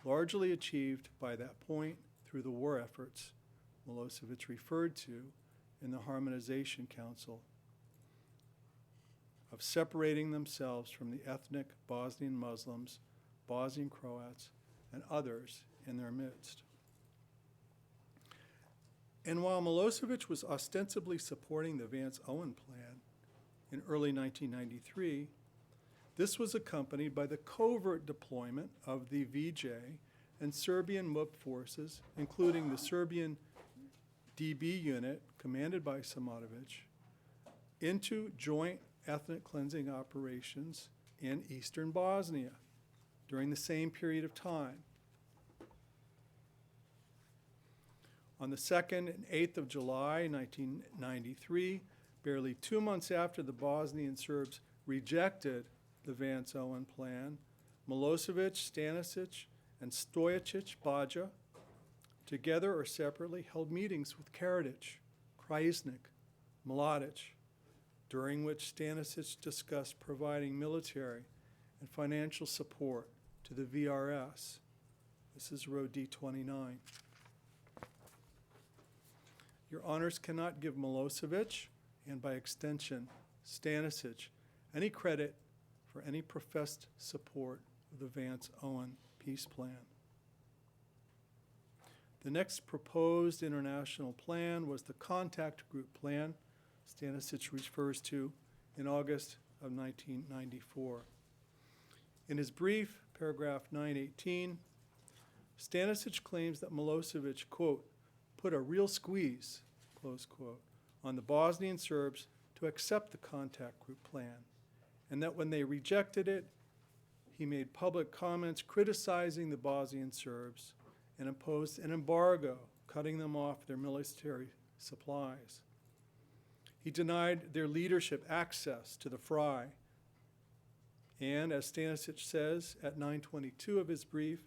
largely achieved by that point through the war efforts Milosevic referred to in the Harmonization Council of separating themselves from the ethnic Bosnian Muslims, Bosnian Croats, and others in their midst. And while Milosevic was ostensibly supporting the Vance-Owen plan in early 1993, this was accompanied by the covert deployment of the VJ and Serbian MUP forces, including the Serbian DB unit commanded by Simatović, into joint ethnic cleansing operations in eastern Bosnia during the same period of time. On the 2nd and 8th of July, 1993, Barely 2 months after the Bosnian Serbs rejected the Vance-Owen plan, Milosevic, Stanišić, and Stanišić Baja, together or separately, held meetings with Karadzic, Krajisnik, Mladic, during which Stanišić discussed providing military and financial support to the VRS. This is row D29. Your honors cannot give Milosevic, and by extension Stanišić, any credit for any professed support of the Vance-Owen peace plan. The next proposed international plan was the contact group plan Stanišić refers to in August of 1994. In his brief, paragraph 918, Stanišić claims that Milosevic, quote, put a real squeeze, close quote, on the Bosnian Serbs to accept the contact group plan, and that when they rejected it, he made public comments criticizing the Bosnian Serbs and imposed an embargo, cutting them off their military supplies. He denied their leadership access to the fry, and as Stanišić says at 922 of his brief,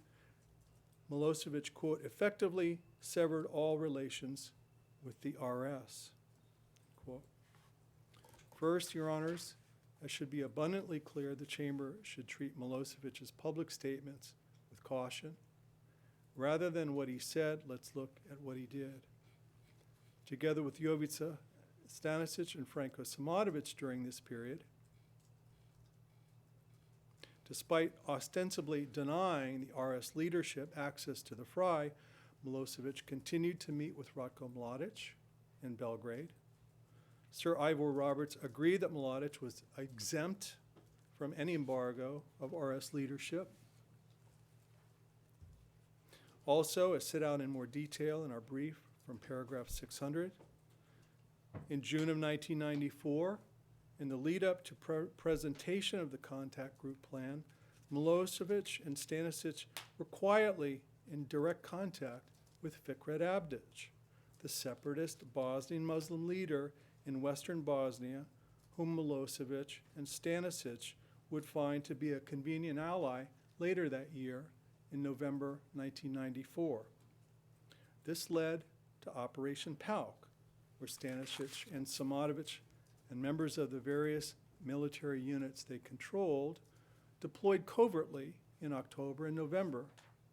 Milosevic, quote, effectively severed all relations with the RS, quote. First, your honors, it should be abundantly clear the chamber should treat Milosevic's public statements with caution. Rather than what he said, let's look at what he did. Together with Jovica Stanišić and Franko Simatović during this period, despite ostensibly denying the RS leadership access to the fry, Milosevic continued to meet with Ratko Mladic in Belgrade. Sir Ivor Roberts agreed that Mladic was exempt from any embargo of RS leadership. Also, as set out in more detail in our brief from paragraph 600, in June of 1994, in the lead up to presentation of the contact group plan, Milosevic and Stanišić were quietly in direct contact with Fikret Abdić, the separatist Bosnian Muslim leader in Western Bosnia, whom Milosevic and Stanišić would find to be a convenient ally later that year in November 1994. This led to Operation Pauk, where Stanišić and Simatović and members of the various military units they controlled deployed covertly in October and November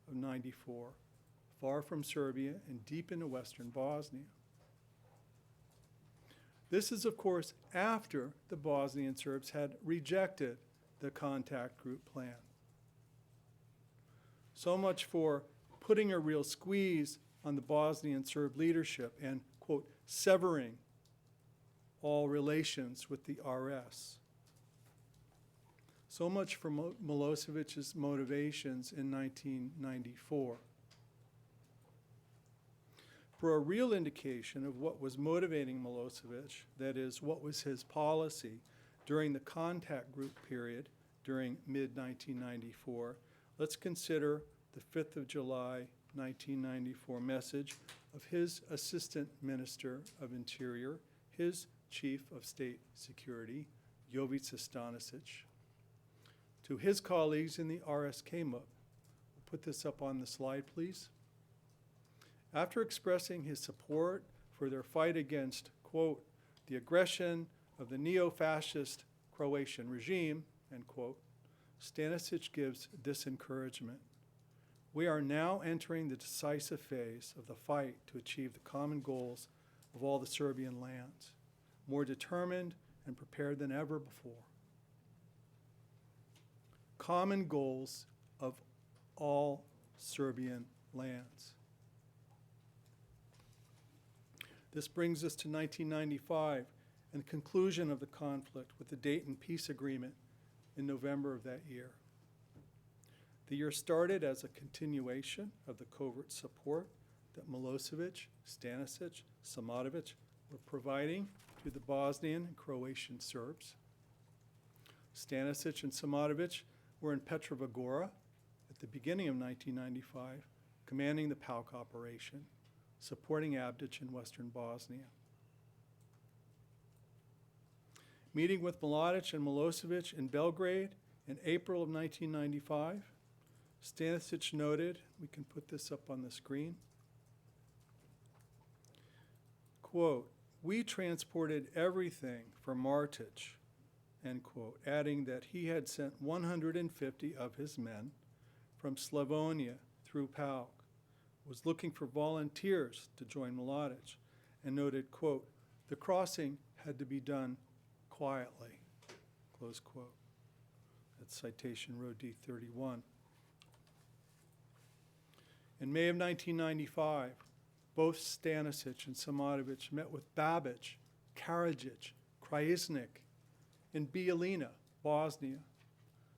of '94, far from Serbia and deep into western Bosnia. This is, of course, after the Bosnian Serbs had rejected the contact group plan. So much for putting a real squeeze on the Bosnian Serb leadership and, quote, severing all relations with the RS. So much for Milosevic's motivations in 1994. For a real indication of what was motivating Milosevic, that is, what was his policy during the contact group period during mid-1994, let's consider the 5th of July 1994 message of his Assistant Minister of Interior, his Chief of State Security, Jovica Stanišić, to his colleagues in the RSK MUP. We'll put this up on the slide, please. After expressing his support for their fight against, quote, the aggression of the neo-fascist Croatian regime, end quote, Stanišić gives this encouragement. We are now entering the decisive phase of the fight to achieve the common goals of all the Serbian lands, more determined and prepared than ever before. Common goals of all Serbian lands. This brings us to 1995 and the conclusion of the conflict with the Dayton Peace Agreement in November of that year. The year started as a continuation of the covert support that Milosevic, Stanišić, Simatović were providing to the Bosnian and Croatian Serbs. Stanišić and Simatović were in Petrovagora at the beginning of 1995, commanding the Pauk operation, supporting Abdić in western Bosnia. Meeting with Mladić and Milosevic in Belgrade in April of 1995, Stanišić noted, we can put this up on the screen, quote, "We transported everything for Martić," end quote, adding that he had sent 150 of his men from Slavonia through Pauk, was looking for volunteers to join Mladić, and noted, quote, "The crossing had to be done quietly," close quote. That's citation row D31. In May of 1995, both Stanišić and Simatović met with Babić, Karadzic, Krajisnik in Bijeljina, Bosnia.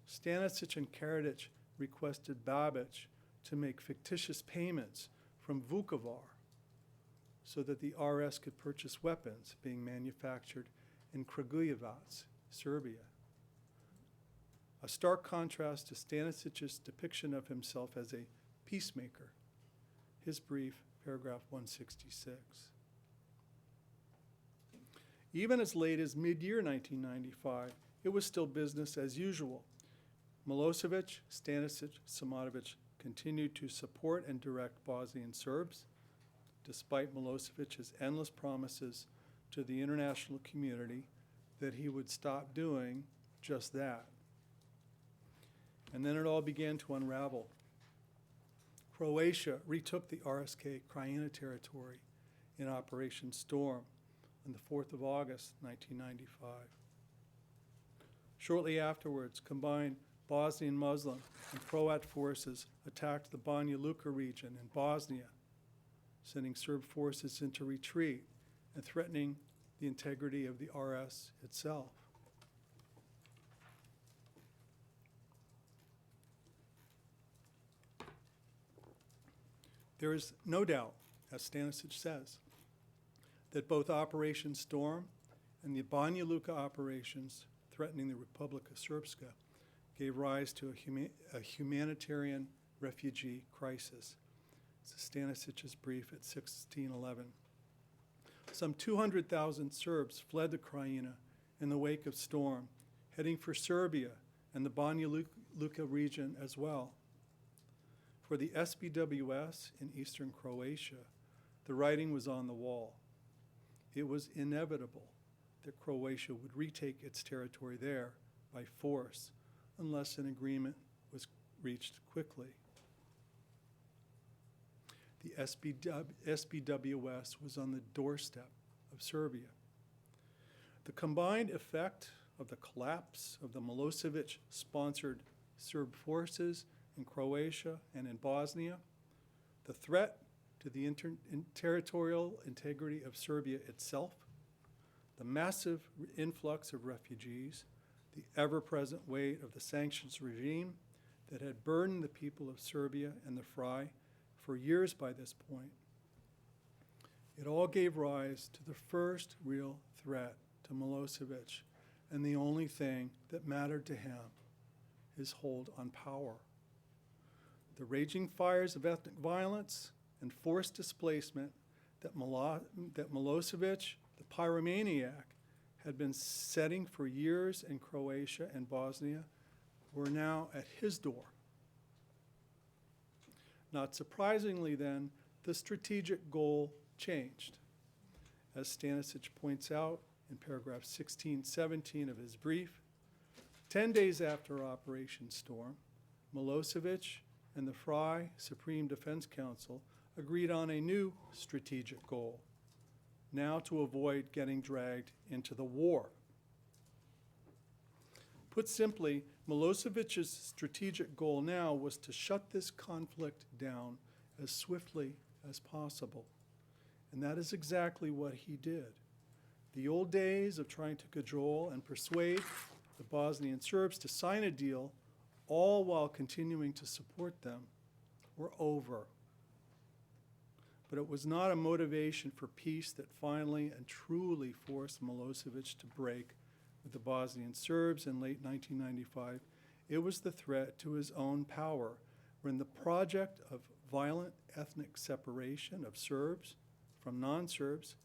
Stanišić and Karadzic requested Babić to make fictitious payments from Vukovar so that the RS could purchase weapons being manufactured in Kragujevac, Serbia. A stark contrast to Stanisić's depiction of himself as a peacemaker. His brief, paragraph 166. Even as late as mid-year 1995, it was still business as usual. Milosevic, Stanišić, Simatović continued to support and direct Bosnian Serbs, despite Milosevic's endless promises to the international community that he would stop doing just that. And then it all began to unravel. Croatia retook the RSK Krajina territory in Operation Storm on the 4th of August, 1995. Shortly afterwards, combined Bosnian Muslim and Croat forces attacked the Banja Luka region in Bosnia, sending Serb forces into retreat and threatening the integrity of the RS itself. There is no doubt, as Stanišić says, that both Operation Storm and the Banja Luka operations threatening the Republic of Srpska gave rise to a humanitarian refugee crisis. This is Stanisić's brief at 1611. Some 200,000 Serbs fled the Krajina in the wake of Storm, heading for Serbia and the Banja Luka region as well. For the SBWS in eastern Croatia, the writing was on the wall. It was inevitable that Croatia would retake its territory there by force unless an agreement was reached quickly. The SBWS was on the doorstep of Serbia. The combined effect of the collapse of the Milosevic-sponsored Serb forces in Croatia and in Bosnia, the threat to the territorial integrity of Serbia itself, the massive influx of refugees, the ever-present weight of the sanctions regime that had burdened the people of Serbia and the Fry for years by this point. It all gave rise to the first real threat to Milosevic and the only thing that mattered to him, his hold on power. The raging fires of ethnic violence and forced displacement that Milosevic, the pyromaniac, had been setting for years in Croatia and Bosnia were now at his door. Not surprisingly then, the strategic goal changed. As Stanišić points out in paragraph 16-17 of his brief, 10 days after Operation Storm, Milosevic and the Fry Supreme Defense Council agreed on a new strategic goal, now to avoid getting dragged into the war. Put simply, Milosevic's strategic goal now was to shut this conflict down as swiftly as possible. And that is exactly what he did. The old days of trying to cajole and persuade the Bosnian Serbs to sign a deal, all while continuing to support them, were over. But it was not a motivation for peace that finally and truly forced Milosevic to break with the Bosnian Serbs in late 1995. It was the threat to his own power, when the project of violent ethnic separation of Serbs from non-Serbs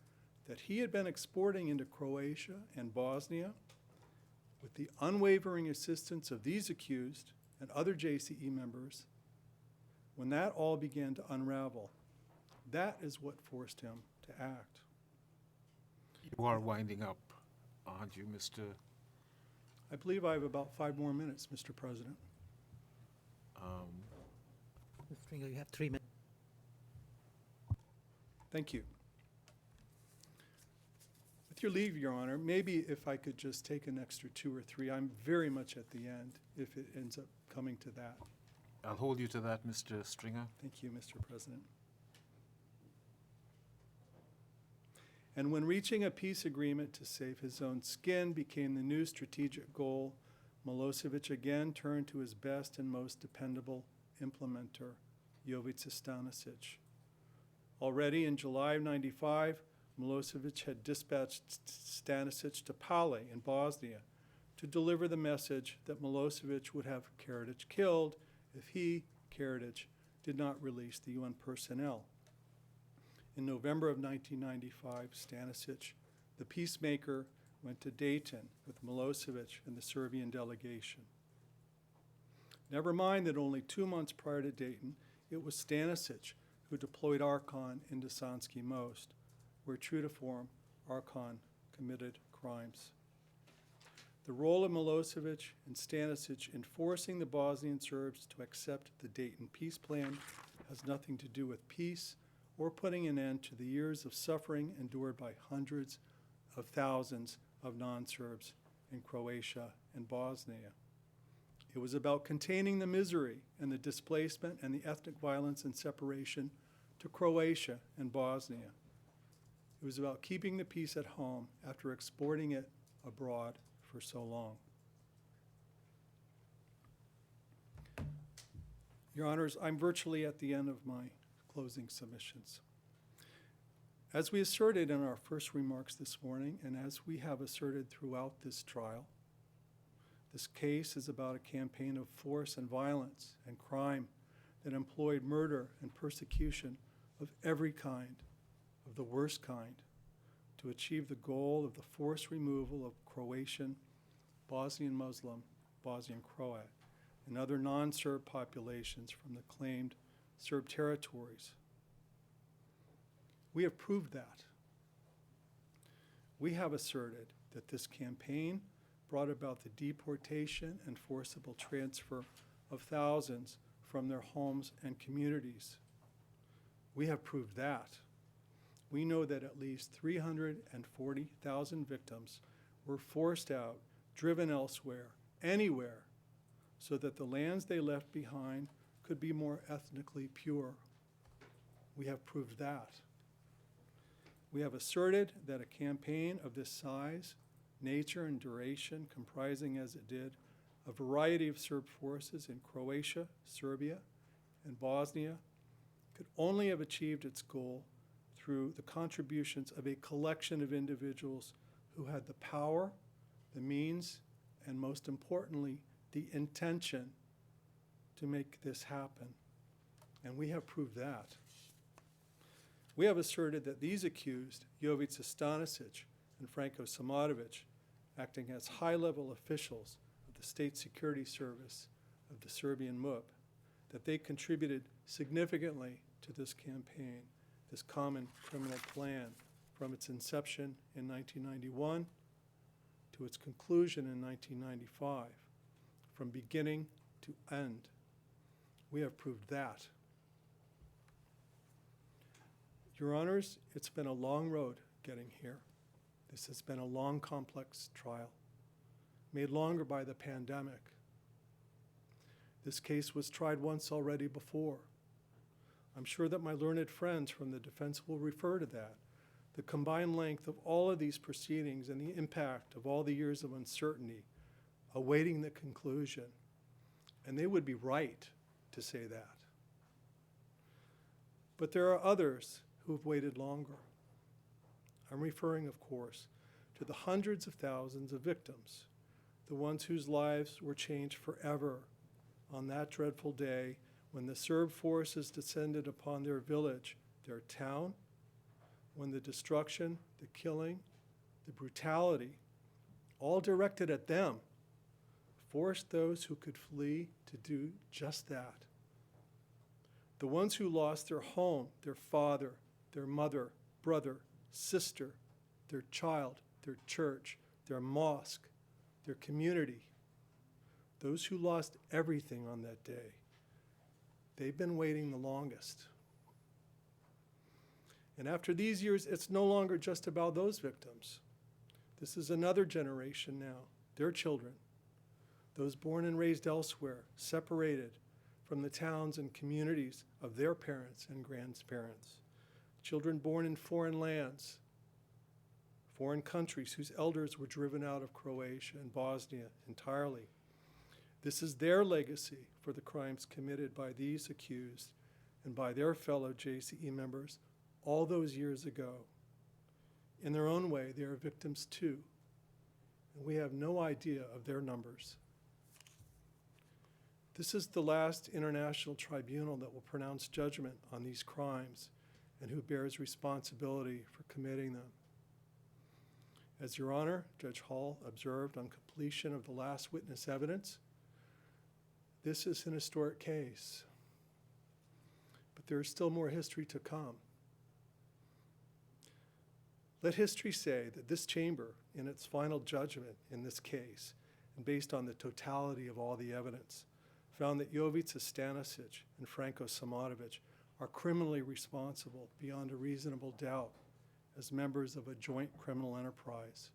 that he had been exporting into Croatia and Bosnia with the unwavering assistance of these accused and other JCE members, when that all began to unravel, that is what forced him to act. You are winding up, aren't you, Mr. I believe I have about 5 more minutes, Mr. President. Mr. Stringer, you have 3 minutes. Thank you. With your leave, Your Honor, maybe if I could just take an extra 2 or 3, I'm very much at the end if it ends up coming to that. I'll hold you to that, Mr. Stringer. Thank you, Mr. President. And when reaching a peace agreement to save his own skin became the new strategic goal, Milosevic again turned to his best and most dependable implementer, Jovica Stanišić. Already in July of '95, Milosevic had dispatched Stanišić to Pale in Bosnia to deliver the message that Milosevic would have Karadzic killed if he, Karadzic, did not release the UN personnel. In November of 1995, Stanišić, the peacemaker, went to Dayton with Milosevic and the Serbian delegation. Never mind that only 2 months prior to Dayton, it was Stanišić who deployed Archon into Sanski Most, where, true to form, Archon committed crimes. The role of Milosevic and Stanišić in forcing the Bosnian Serbs to accept the Dayton peace plan has nothing to do with peace or putting an end to the years of suffering endured by hundreds of thousands of non-Serbs in Croatia and Bosnia. It was about containing the misery and the displacement and the ethnic violence and separation to Croatia and Bosnia. It was about keeping the peace at home after exporting it abroad for so long. Your Honors, I'm virtually at the end of my closing submissions. As we asserted in our first remarks this morning, and as we have asserted throughout this trial, this case is about a campaign of force and violence and crime that employed murder and persecution of every kind, of the worst kind, to achieve the goal of the forced removal of Croatian, Bosnian Muslim, Bosnian Croat, and other non-Serb populations from the claimed Serb territories. We have proved that. We have asserted that this campaign brought about the deportation and forcible transfer of thousands from their homes and communities. We have proved that. We know that at least 340,000 victims were forced out, driven elsewhere, anywhere, so that the lands they left behind could be more ethnically pure. We have proved that. We have asserted that a campaign of this size, nature, and duration, comprising as it did a variety of Serb forces in Croatia, Serbia, and Bosnia, could only have achieved its goal through the contributions of a collection of individuals who had the power, the means, and most importantly, the intention to make this happen. And we have proved that. We have asserted that these accused, Jovica Stanišić and Franko Simatović, acting as high-level officials of the State Security Service of the Serbian MUP, that they contributed significantly to this campaign, this common criminal plan, from its inception in 1991 to its conclusion in 1995, from beginning to end. We have proved that. Your Honors, it's been a long road getting here. This has been a long, complex trial, made longer by the pandemic. This case was tried once already before. I'm sure that my learned friends from the defense will refer to that. The combined length of all of these proceedings and the impact of all the years of uncertainty awaiting the conclusion. And they would be right to say that. But there are others who have waited longer. I'm referring, of course, to the hundreds of thousands of victims, the ones whose lives were changed forever on that dreadful day when the Serb forces descended upon their village, their town, when the destruction, the killing, the brutality, all directed at them, forced those who could flee to do just that. The ones who lost their home, their father, their mother, brother, sister, their child, their church, their mosque, their community, those who lost everything on that day, they've been waiting the longest. And after these years, it's no longer just about those victims. This is another generation now, their children, those born and raised elsewhere, separated from the towns and communities of their parents and grandparents, children born in foreign lands, foreign countries whose elders were driven out of Croatia and Bosnia entirely. This is their legacy for the crimes committed by these accused and by their fellow JCE members all those years ago. In their own way, they are victims too, and we have no idea of their numbers. This is the last international tribunal that will pronounce judgment on these crimes and who bears responsibility for committing them. As Your Honor, Judge Hall observed on completion of the last witness evidence, this is an historic case, but there is still more history to come. Let history say that this chamber, in its final judgment in this case, and based on the totality of all the evidence, found that Jovica Stanišić and Franko Simatović are criminally responsible beyond a reasonable doubt as members of a joint criminal enterprise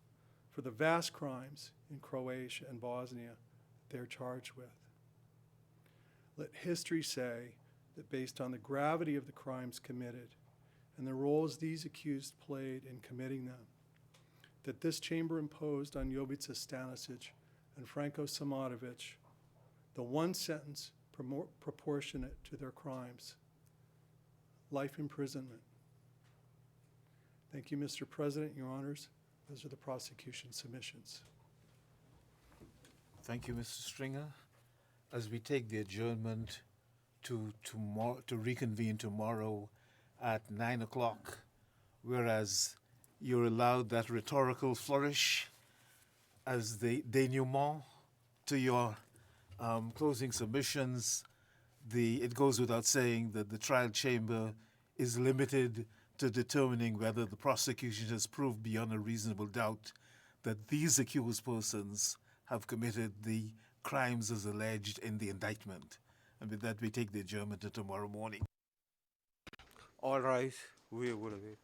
for the vast crimes in Croatia and Bosnia they're charged with. Let history say that based on the gravity of the crimes committed and the roles these accused played in committing them, that this chamber imposed on Jovica Stanišić and Franko Simatović the one sentence proportionate to their crimes, life imprisonment. Thank you, Mr. President, Your Honors. Those are the prosecution submissions. Thank you, Mr. Stringer. As we take the adjournment to reconvene tomorrow at 9 o'clock, whereas you're allowed that rhetorical flourish as the denouement to your closing submissions, it goes without saying that the trial chamber is limited to determining whether the prosecution has proved beyond a reasonable doubt that these accused persons have committed the crimes as alleged in the indictment. And with that, we take the adjournment to tomorrow morning. All rise. We will await.